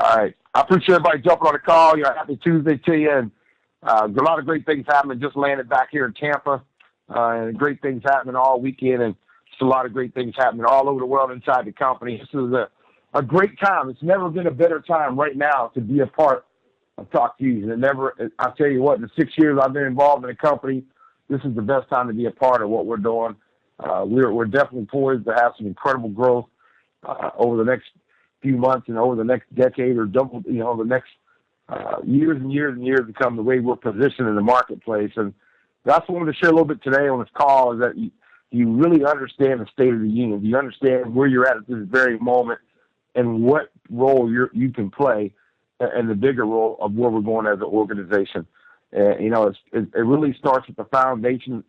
All right. I appreciate everybody jumping on the call. Happy Tuesday to you. And a lot of great things happening. Just landed back here in Tampa. And great things happening all weekend. And just a lot of great things happening all over the world inside the company. This is a great time. It's never been a better time right now to be a part of Talk Fusion. I'll tell you what, in the 6 years I've been involved in the company, this is the best time to be a part of what we're doing. We're definitely poised to have some incredible growth over the next few months and over the next decade or the next years and years and years to come, the way we're positioned in the marketplace. And that's what I wanted to share a little bit today on this call, is that you really understand the state of the union. You understand where you're at this very moment and what role you can play and the bigger role of where we're going as an organization. It really starts with the foundation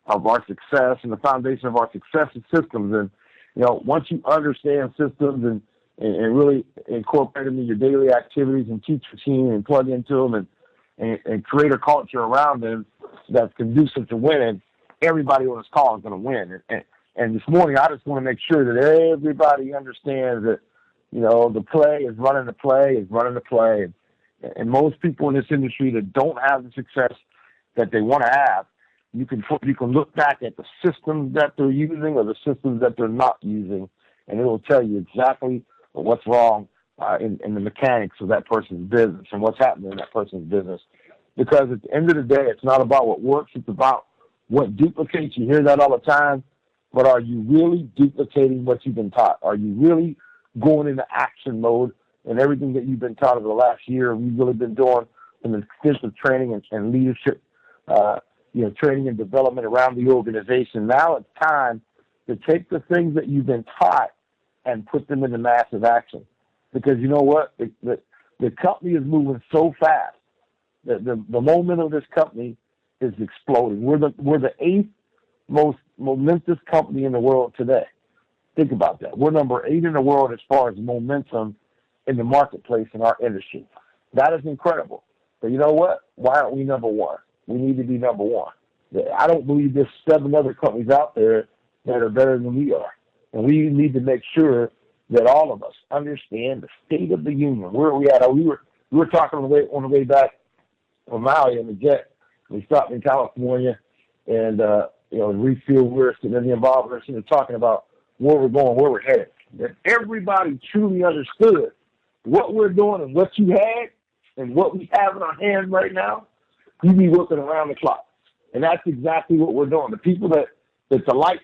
of our success, and the foundation of our success is systems. And, once you understand systems and really incorporate them in your daily activities and teach your team and plug into them and create a culture around them that's conducive to winning, everybody on this call is going to win. And this morning, I just want to make sure that everybody understands that, the play is running the play is running the play. And most people in this industry that don't have the success that they want to have, you can look back at the systems that they're using or the systems that they're not using, and it will tell you exactly what's wrong in the mechanics of that person's business and what's happening in that person's business. Because at the end of the day, it's not about what works, it's about what duplicates. You hear that all the time, but are you really duplicating what you've been taught? Are you really going into action mode and everything that you've been taught over the last year? We've really been doing an extensive training and leadership, training and development around the organization. Now it's time to take the things that you've been taught and put them into massive action. Because you know what? The company is moving so fast that the momentum of this company is exploding. We're the 8th most momentous company in the world today. Think about that. We're number 8 in the world as far as momentum in the marketplace in our industry. That is incredible. But you know what? Why aren't we number 1? We need to be number 1. I don't believe there's 7 other companies out there that are better than we are. And we need to make sure that all of us understand the state of the union. Where are we at? We were talking on the way back from Maui in the jet. We stopped in California, and refuel. We're sitting in the involved. We're sitting talking about where we're going, where we're headed. That everybody truly understood what we're doing and what you had and what we have in our hands right now. You be working around the clock, and that's exactly what we're doing. The people that the light,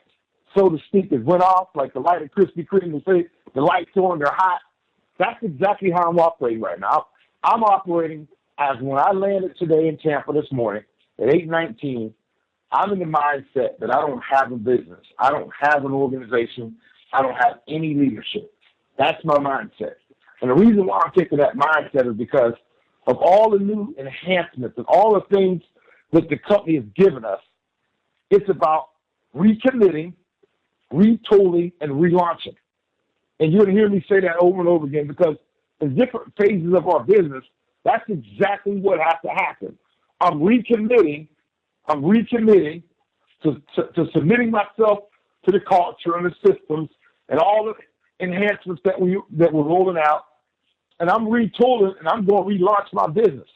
so to speak, has went off, like the light of Krispy Kreme, and say the light's on, they're hot. That's exactly how I'm operating right now. I'm operating as when I landed today in Tampa this morning at 8:19. I'm in the mindset that I don't have a business. I don't have an organization. I don't have any leadership. That's my mindset. And the reason why I'm taking that mindset is because of all the new enhancements and all the things that the company has given us. It's about recommitting, retooling, and relaunching. And you're going to hear me say that over and over again, because in different phases of our business, that's exactly what has to happen. I'm recommitting to submitting myself to the culture and the systems and all the enhancements that we're rolling out. And I'm retooling, and I'm going to relaunch my business.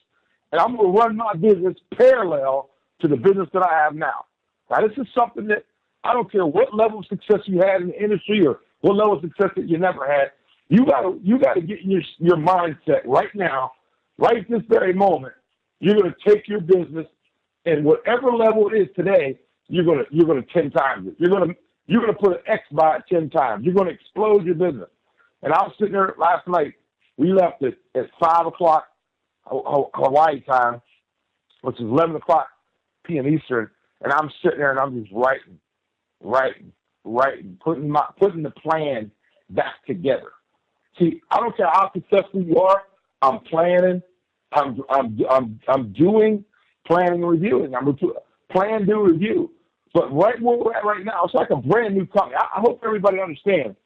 And I'm going to run my business parallel to the business that I have now. Now, this is something that I don't care what level of success you had in the industry or what level of success that you never had. You got to get your mindset right now, right this very moment. You're going to take your business, and whatever level it is today, you're going to 10 times it. You're going to put an X by it 10 times. You're going to explode your business. And I was sitting there last night. We left at 5 o'clock Hawaii time, which is 11 o'clock p.m. Eastern, and I'm sitting there and I'm just writing, putting the plan back together. See, I don't care how successful you are. I'm planning. I'm doing planning and reviewing. I'm plan, do, review. But right where we're at right now, it's like a brand new company. I hope everybody understands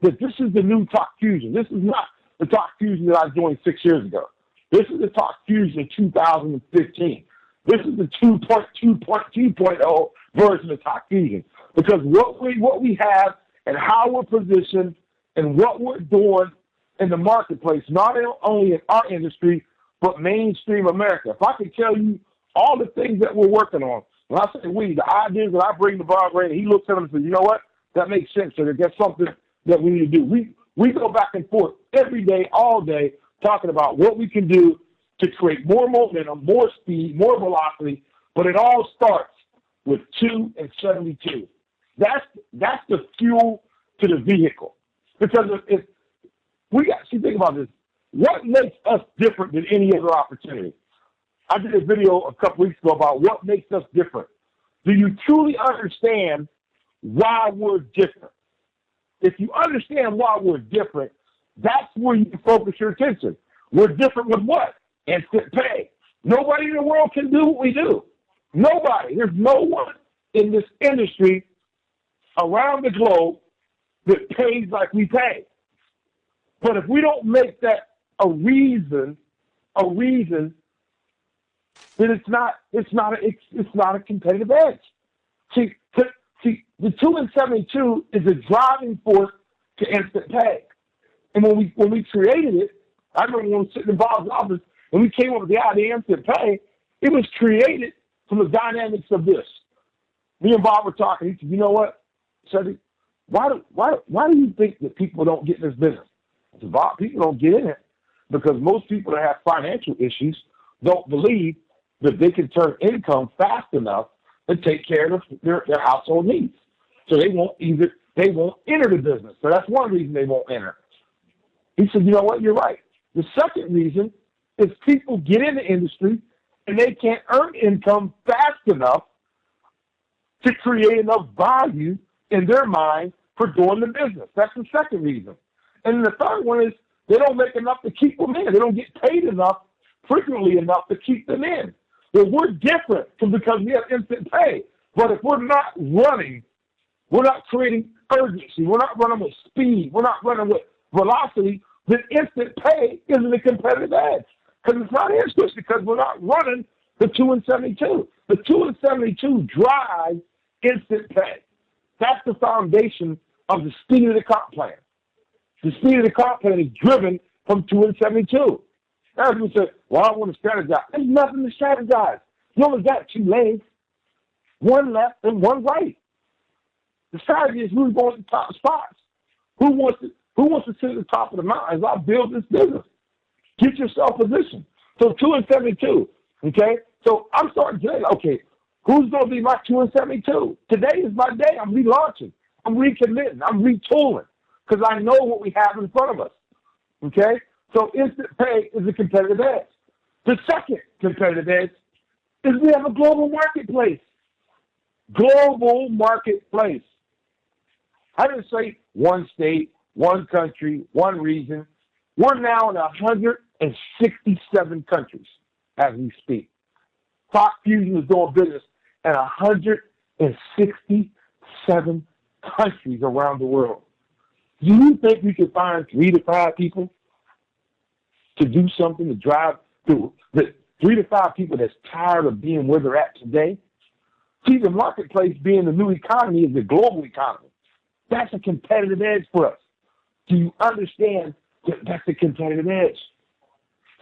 that this is the new Talk Fusion. This is not the Talk Fusion that I joined 6 years ago. This is the Talk Fusion of 2015. This is the 2.2.0 version of Talk Fusion. Because what we have and how we're positioned and what we're doing in the marketplace, not only in our industry, but mainstream America. If I could tell you all the things that we're working on, when I say we, the ideas that I bring to Bob Ray, and he looks at them and says, you know what? That makes sense. So there's something that we need to do. We go back and forth every day, all day, talking about what we can do to create more momentum, more speed, more velocity, but it all starts with 2 and 72. That's the fuel to the vehicle. Because if we got, see, think about this. What makes us different than any other opportunity? I did a video a couple weeks ago about what makes us different. Do you truly understand why we're different? If you understand why we're different, that's where you can focus your attention. We're different with what? Instant pay. Nobody in the world can do what we do. Nobody. There's no one in this industry around the globe that pays like we pay. But if we don't make that a reason, then it's not a competitive edge. See, the 2 and 72 is a driving force to instant pay. And when we created it, I remember when we were sitting in Bob's office and we came up with the idea of instant pay, it was created from the dynamics of this. Me and Bob were talking. He said, you know what, Cedric, why do you think that people don't get in this business? I said, Bob, people don't get in it because most people that have financial issues don't believe that they can turn income fast enough to take care of their household needs. So they won't enter the business. So that's one reason they won't enter. He said, you know what, you're right. The second reason is people get in the industry and they can't earn income fast enough to create enough value in their mind for doing the business. That's the second reason. And the third one is they don't make enough to keep them in. They don't get paid enough, frequently enough to keep them in. Well, we're different because we have instant pay. But if we're not running, we're not creating urgency, we're not running with speed, we're not running with velocity, then instant pay isn't a competitive edge. Because it's not instant because we're not running the 2 and 72. The 2 and 72 drive instant pay. That's the foundation of the speed of the comp plan. The speed of the comp plan is driven from 2 and 72. Now, people say, well, I want to strategize. There's nothing to strategize. You only got 2 legs, one left and one right. The strategy is who's going to the top spots. Who wants to sit at the top of the mountain as I build this business? Get yourself positioned. So 2 and 72, okay? So I'm starting today, okay, who's going to be my 2 and 72? Today is my day. I'm relaunching. I'm recommitting. I'm retooling because I know what we have in front of us, okay? So instant pay is a competitive edge. The second competitive edge is we have a global marketplace. Global marketplace. I didn't say one state, one country, one region. We're now in 167 countries as we speak. Fox Fusion is doing business in 167 countries around the world. Do you think we could find 3 to 5 people to do something to drive through the 3 to 5 people that's tired of being where they're at today? See, the marketplace being the new economy is the global economy. That's a competitive edge for us. Do you understand that that's a competitive edge?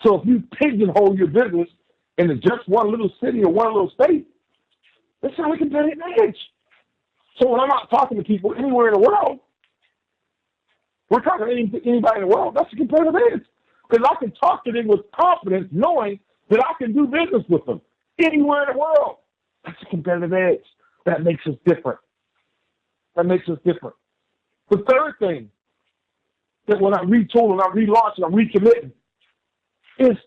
So if you pigeonhole your business into just one little city or one little state, that's not a competitive edge. So when I'm out talking to people anywhere in the world, we're talking to anybody in the world, that's a competitive edge. Because I can talk to them with confidence knowing that I can do business with them anywhere in the world. That's a competitive edge. That makes us different. That makes us different. The third thing that when I'm retooling, I'm relaunching, I'm recommitting, is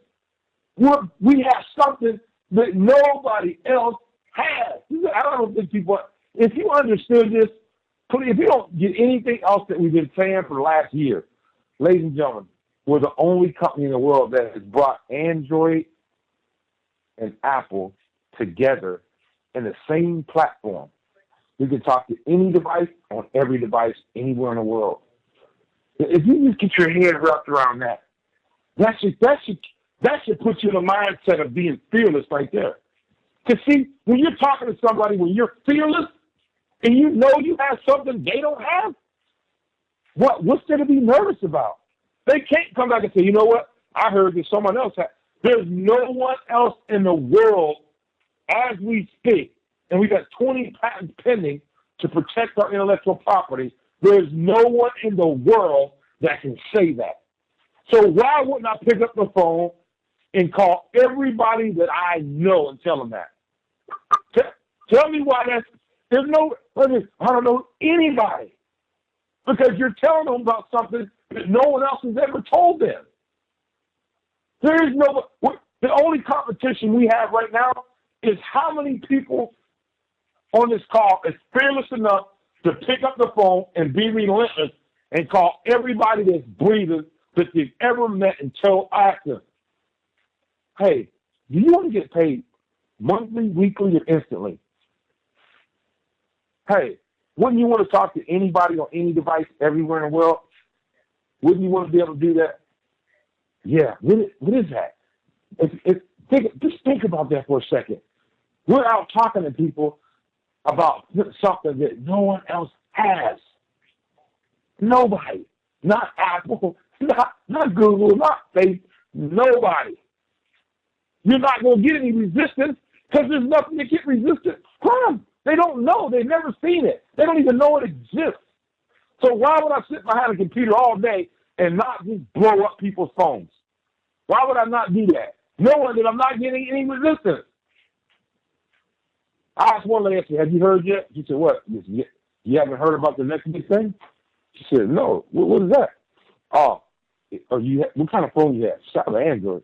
we have something that nobody else has. I don't think people, if you understood this, if you don't get anything else that we've been saying for the last year, ladies and gentlemen, we're the only company in the world that has brought Android and Apple together in the same platform. We can talk to any device on every device anywhere in the world. If you just get your head wrapped around that, that should put you in the mindset of being fearless right there. Because see, when you're talking to somebody, when you're fearless and you know you have something they don't have, what's there to be nervous about? They can't come back and say, you know what? I heard that someone else had. There's no one else in the world as we speak, and we got 20 patents pending to protect our intellectual property. There's no one in the world that can say that. So why wouldn't I pick up the phone and call everybody that I know and tell them that? Tell me why that's, I don't know anybody. Because you're telling them about something that no one else has ever told them. There is the only competition we have right now is how many people on this call is fearless enough to pick up the phone and be relentless and call everybody that's breathing that they've ever met and ask them, hey, do you want to get paid monthly, weekly, or instantly? Hey, wouldn't you want to talk to anybody on any device everywhere in the world? Wouldn't you want to be able to do that? Yeah, what is that? Just think about that for a second. We're out talking to people about something that no one else has. Nobody. Not Apple, not Google, not Facebook. Nobody. You're not going to get any resistance because there's nothing to get resistance from. They don't know. They've never seen it. They don't even know it exists. So why would I sit behind a computer all day and not just blow up people's phones? Why would I not do that? Knowing that I'm not getting any resistance. I asked one lady, have you heard yet? She said, what? You haven't heard about the next big thing? She said, no. What is that? Oh, what kind of phone you have? She said, Android.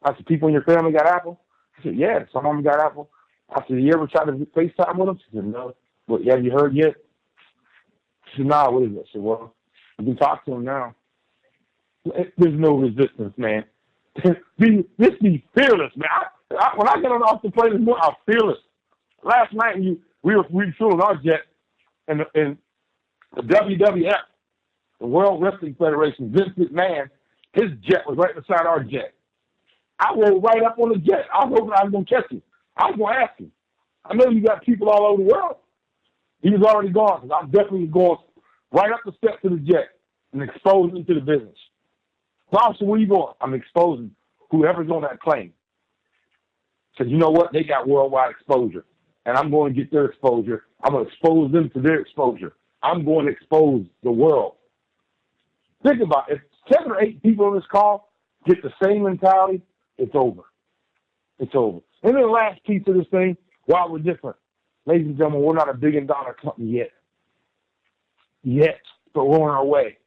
I said, people in your family got Apple? She said, yeah, some of them got Apple. I said, you ever tried to FaceTime with them? She said, no. Well, have you heard yet? She said, nah, what is it? I said, well, you can talk to them now. There's no resistance, man. Just be fearless, man. When I get on off the plane this morning, I'm fearless. Last night we were refueling our jet, and the WWF, the World Wrestling Federation, Vince McMahon, his jet was right beside our jet. I rolled right up on the jet. I was hoping I was going to catch him. I was going to ask him. I know you got people all over the world. He was already gone, because I'm definitely going right up the steps of the jet and exposing him to the business. So where you going? I'm exposing whoever's on that plane. Because you know what? They got worldwide exposure. And I'm going to get their exposure. I'm going to expose them to their exposure. I'm going to expose the world. Think about it. If 7 or 8 people on this call get the same mentality, it's over. It's over. And then the last piece of this thing, while we're different, ladies and gentlemen, we're not a $1 billion company yet. Yet. But we're on our way.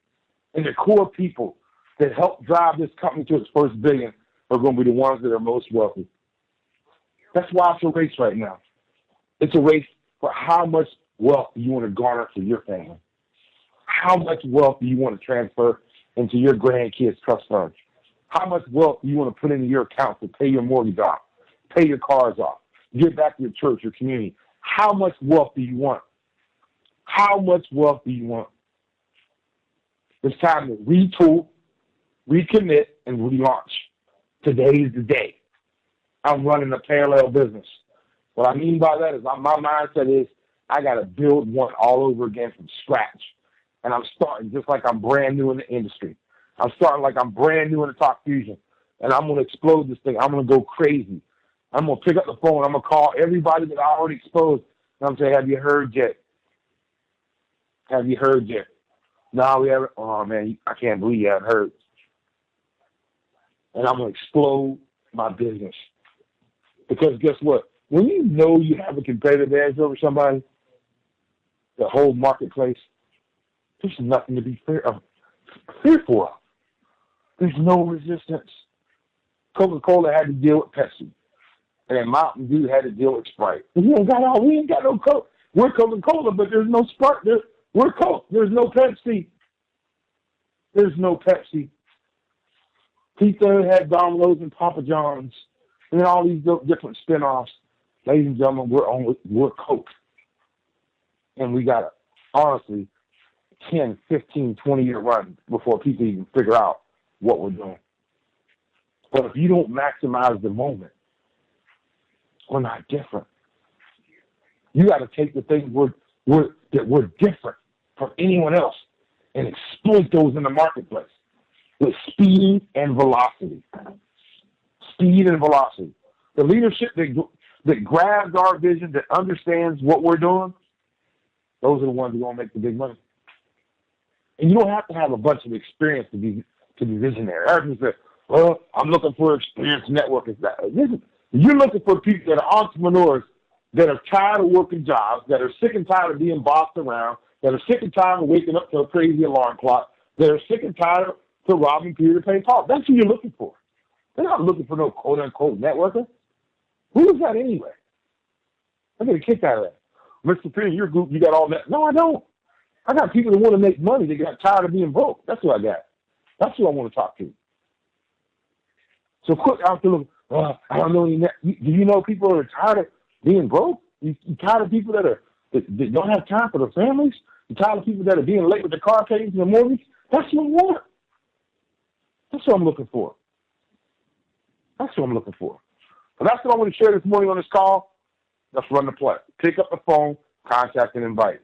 And the core people that help drive this company to its first $1 billion are going to be the ones that are most wealthy. That's why it's a race right now. It's a race for how much wealth you want to garner for your family. How much wealth do you want to transfer into your grandkids' trust funds? How much wealth do you want to put into your account to pay your mortgage off, pay your cars off, give back to your church, your community? How much wealth do you want? How much wealth do you want? It's time to retool, recommit, and relaunch. Today is the day. I'm running a parallel business. What I mean by that is my mindset is I got to build one all over again from scratch. And I'm starting just like I'm brand new in the industry. I'm starting like I'm brand new in the Talk Fusion. And I'm going to explode this thing. I'm going to go crazy. I'm going to pick up the phone. I'm going to call everybody that I already exposed. And I'm going to say, have you heard yet? Have you heard yet? No, we haven't. Oh, man, I can't believe you haven't heard. And I'm going to explode my business. Because guess what? When you know you have a competitive edge over somebody, the whole marketplace, there's nothing to be fearful of. There's no resistance. Coca-Cola had to deal with Pepsi. And then Mountain Dew had to deal with Sprite. We ain't got no Coke. We're Coca-Cola, but there's no Sprite. We're Coke. There's no Pepsi. There's no Pepsi. Pizza had Domino's and Papa John's. And then all these different spin-offs. Ladies and gentlemen, we're Coke. And we got to, honestly, 10, 15, 20-year run before people even figure out what we're doing. But if you don't maximize the moment, we're not different. You got to take the things that we're different from anyone else and exploit those in the marketplace. with speed and velocity. Speed and velocity. The leadership that grabs our vision, that understands what we're doing, those are the ones who are going to make the big money. And you don't have to have a bunch of experience to be visionary. Everyone says, well, I'm looking for experienced networkers. Listen, you're looking for people that are entrepreneurs that are tired of working jobs, that are sick and tired of being bossed around, that are sick and tired of waking up to a crazy alarm clock, that are sick and tired of robbing Peter to pay Paul. That's who you're looking for. They're not looking for no quote-unquote networker. Who is that anyway? I get a kick out of that. Mr. Penn, your group, you got all that. No, I don't. I got people that want to make money. They got tired of being broke. That's who I got. That's who I want to talk to. So quit out there looking, I don't know any do you know people that are tired of being broke? You tired of people that don't have time for their families? You tired of people that are being late with their car payments and the mortgage? That's what I want. That's what I'm looking for. That's what I'm looking for. So that's what I want to share this morning on this call. Let's run the play. Pick up the phone, contact, and invite.